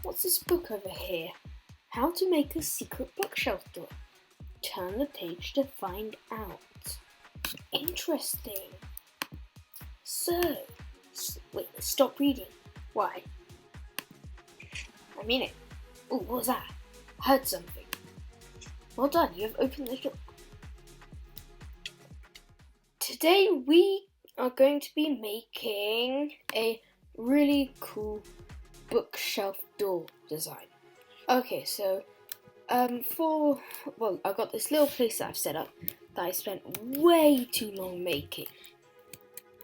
What's this book over here? How to make a secret bookshelf door. Turn the page to find out. Interesting. So, wait, stop reading. Why? I mean it. Oh, what was that? I heard something. Well done, you have opened the door. Today we are going to be making a really cool bookshelf door design. Okay, so I've got this little place that I've set up that I spent way too long making,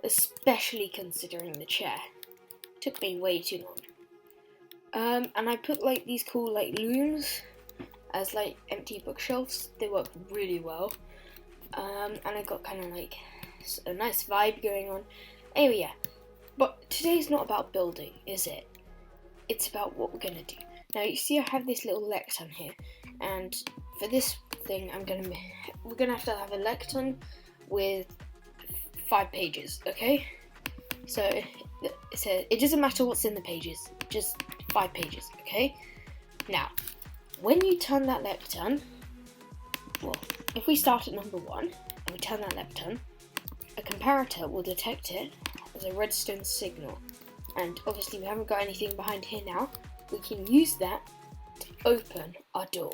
especially considering the chair. It took me way too long. And I put like these cool like looms as like empty bookshelves. They work really well. And I got kind of like a nice vibe going on. Anyway, yeah. But today's not about building, is it? It's about what we're gonna do. Now you see I have this little lectern here, and for this thing we're gonna have to have a lectern with 5 pages, okay? So it doesn't matter what's in the pages, just 5 pages, okay? Now, when you turn that lectern, well, if we start at number 1 and we turn that lectern, a comparator will detect it as a redstone signal. And obviously we haven't got anything behind here now. We can use that to open our door.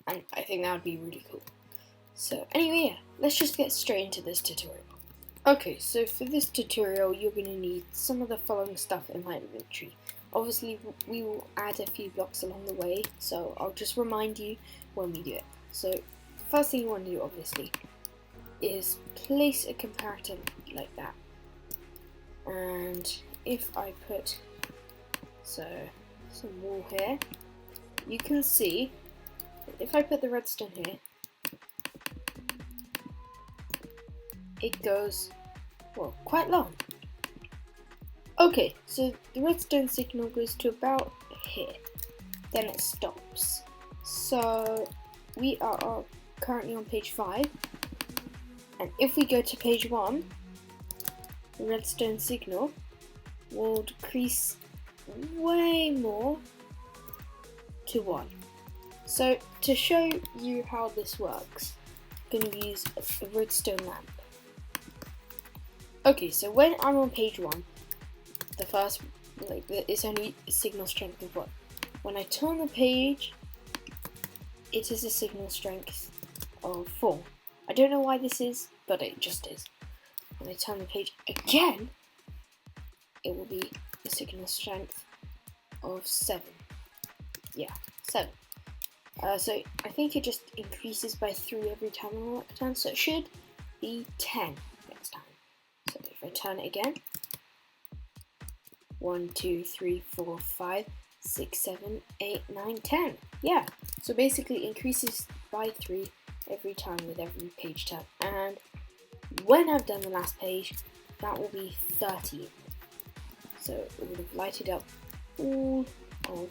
And I think that would be really cool. So anyway, yeah, let's just get straight into this tutorial. Okay, so for this tutorial you're going to need some of the following stuff in my inventory. Obviously we will add a few blocks along the way, so I'll just remind you when we do it. So the first thing you want to do obviously is place a comparator like that. And if I put some wall here, you can see if I put the redstone here, it goes, well, quite long. Okay, so the redstone signal goes to about here, then it stops. So we are currently on page 5, and if we go to page 1, the redstone signal will decrease way more to 1. So to show you how this works, I'm going to use a redstone lamp. Okay, so when I'm on page 1, the first, it's only a signal strength of 1. When I turn the page, it is a signal strength of 4. I don't know why this is, but it just is. When I turn the page again, it will be a signal strength of 7. Yeah, 7. So I think it just increases by 3 every time on the lectern, so it should be 10 next time. So if I turn it again, 1, 2, 3, 4, 5, 6, 7, 8, 9, 10. Yeah, so basically it increases by 3 every time with every page turn. And when I've done the last page, that will be 13. So it would have lighted up all of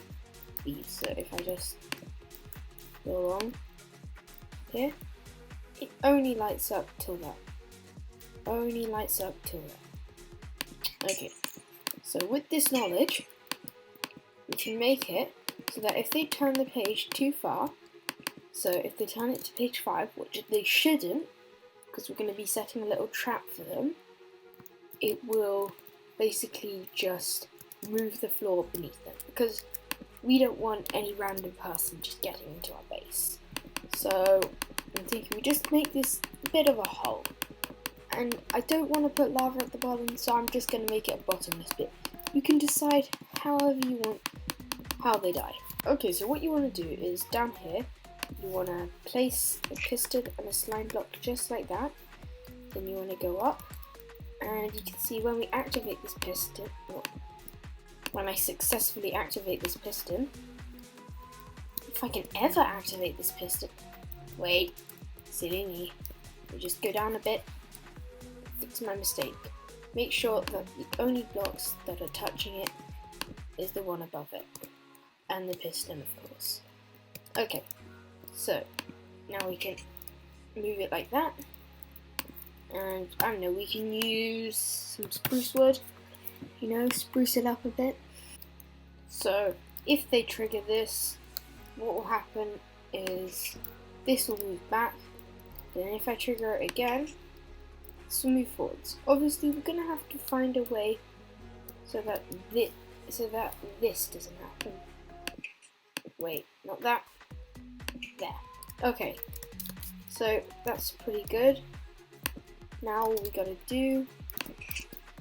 these. So if I just go along here, it only lights up till that. Only lights up till that. Okay, so with this knowledge, we can make it so that if they turn the page too far, so if they turn it to page 5, which they shouldn't, because we're going to be setting a little trap for them, it will basically just move the floor beneath them, because we don't want any random person just getting into our base. So I'm thinking we just make this a bit of a hole, and I don't want to put lava at the bottom, so I'm just going to make it a bottomless pit. You can decide however you want how they die. Okay, so what you want to do is down here you want to place a piston and a slime block just like that. Then you want to go up, and you can see when we activate this piston, when I successfully activate this piston, if I can ever activate this piston, wait, silly me, we just go down a bit, fix my mistake. Make sure that the only blocks that are touching it is the one above it, and the piston of course. Okay, so now we can move it like that, and I don't know, we can use some spruce wood, spruce it up a bit. So if they trigger this, what will happen is this will move back. Then if I trigger it again, this will move forwards. Obviously, we're gonna have to find a way so that this doesn't happen. Wait, not that. There. Okay. So that's pretty good. Now all we gotta do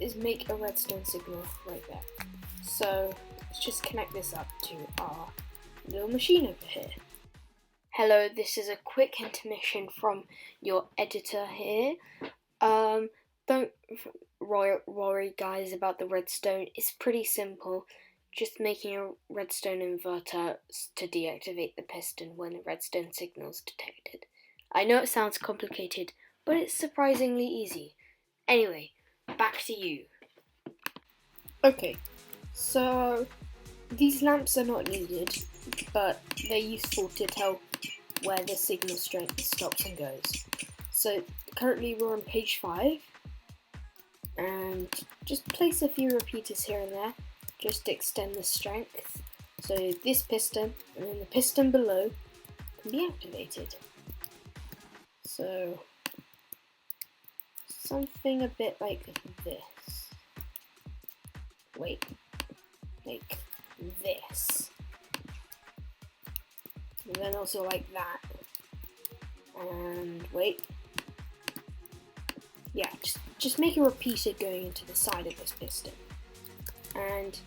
is make a redstone signal right there. So let's just connect this up to our little machine over here. Hello, this is a quick intermission from your editor here. Don't worry guys about the redstone. It's pretty simple. Just making a redstone inverter to deactivate the piston when the redstone signal is detected. I know it sounds complicated, but it's surprisingly easy. Anyway, back to you. Okay, so these lamps are not needed, but they're useful to tell where the signal strength stops and goes. So currently we're on page 5, and just place a few repeaters here and there, just to extend the strength. So this piston and then the piston below can be activated. So something a bit like this. Wait, like this. And then also like that. And wait. Yeah, just make a repeater going into the side of this piston. And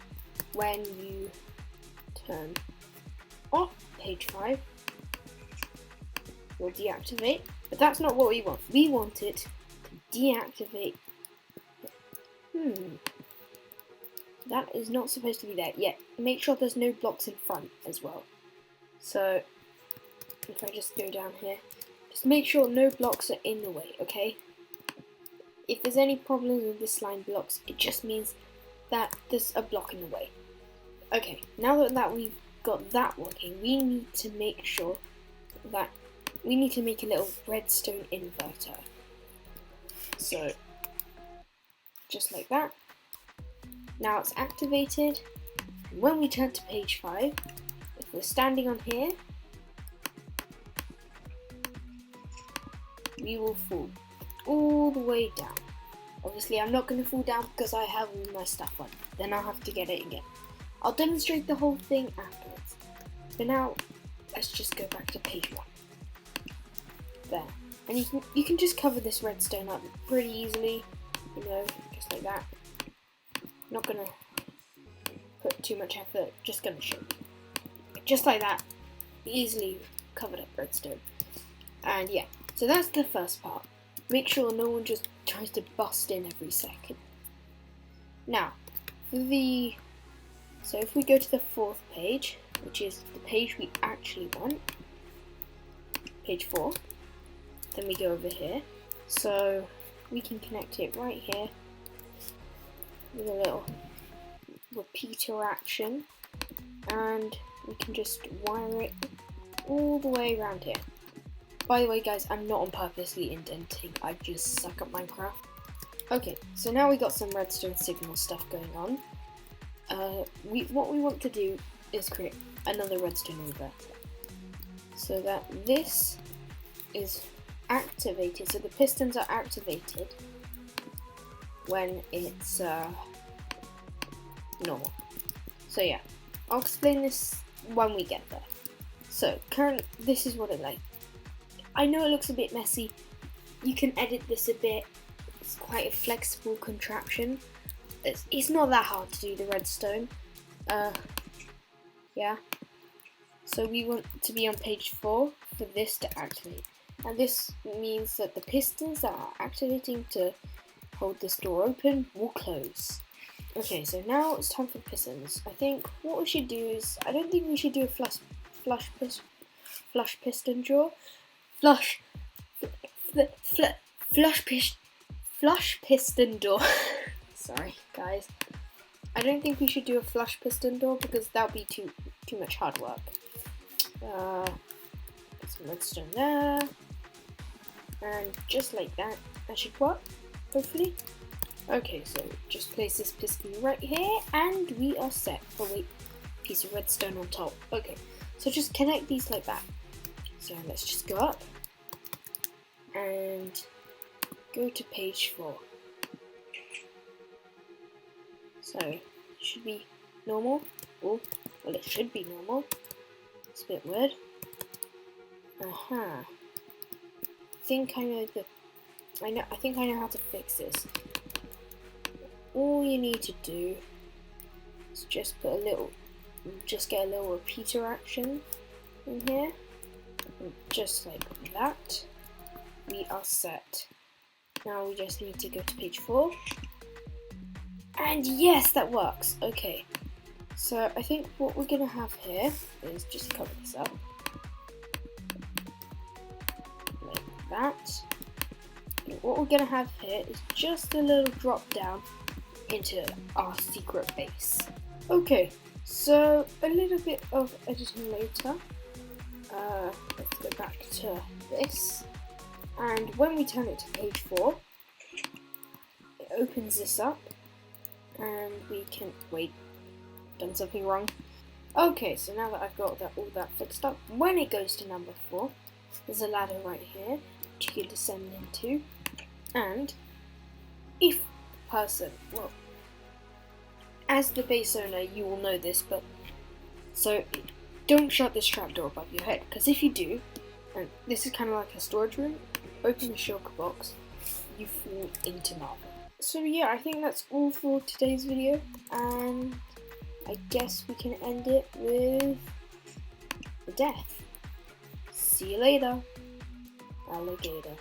when you turn off page 5, we'll deactivate. But that's not what we want. We want it to deactivate. That is not supposed to be there yet. Make sure there's no blocks in front as well. So if I just go down here, just make sure no blocks are in the way, okay? If there's any problems with this line blocks, it just means that there's a block in the way. Okay, now that we've got that working, we need to make sure that we need to make a little redstone inverter. So just like that. Now it's activated, and when we turn to page 5, if we're standing on here, we will fall all the way down. Obviously I'm not going to fall down because I have all my stuff on, then I'll have to get it again. I'll demonstrate the whole thing afterwards. For now, let's just go back to page 1. There. And you can just cover this redstone up pretty easily, you know, just like that. Not gonna put too much effort, just gonna show you. Just like that, easily covered up redstone. And yeah, so that's the first part. Make sure no one just tries to bust in every second. Now, so if we go to the 4th page, which is the page we actually want, page 4, then we go over here. So we can connect it right here with a little repeater action, and we can just wire it all the way around here. By the way guys, I'm not on purposely indenting, I just suck at Minecraft. Okay, so now we got some redstone signal stuff going on. What we want to do is create another redstone inverter, so that this is activated, so the pistons are activated when it's normal. So yeah, I'll explain this when we get there. So this is what it like. I know it looks a bit messy. You can edit this a bit. It's quite a flexible contraption. It's not that hard to do the redstone. Yeah. So we want to be on page 4 for this to activate. And this means that the pistons that are activating to hold this door open will close. Okay, so now it's time for pistons. I think what we should do is, I don't think we should do a flush piston draw. Flush piston door. Sorry, guys. I don't think we should do a flush piston door because that would be too much hard work. Put some redstone there, and just like that should work, hopefully. Okay, so just place this piston right here, and we are set. Oh wait, piece of redstone on top. Okay, so just connect these like that. So let's just go up and go to page 4. So it should be normal. Oh, well, it should be normal. It's a bit weird. I think I know I think I know how to fix this. All you need to do is just get a little repeater action in here, and just like that. We are set. Now we just need to go to page 4. And yes, that works. Okay. So I think what we're gonna have here is just cover this up. Like that. And what we're gonna have here is just a little drop down into our secret base. Okay, so a little bit of editing later. Let's go back to this. And when we turn it to page 4, it opens this up. And we can, wait, done something wrong. Okay, so now that I've got all that fixed up, when it goes to number 4, there's a ladder right here, which you can descend into. And if the person, well, as the base owner, you will know this, but so don't shut this trapdoor above your head, because if you do, and this is kind of like a storage room, open the shulker box, you fall into lava. So yeah, I think that's all for today's video, and I guess we can end it with a death. See you later, alligator.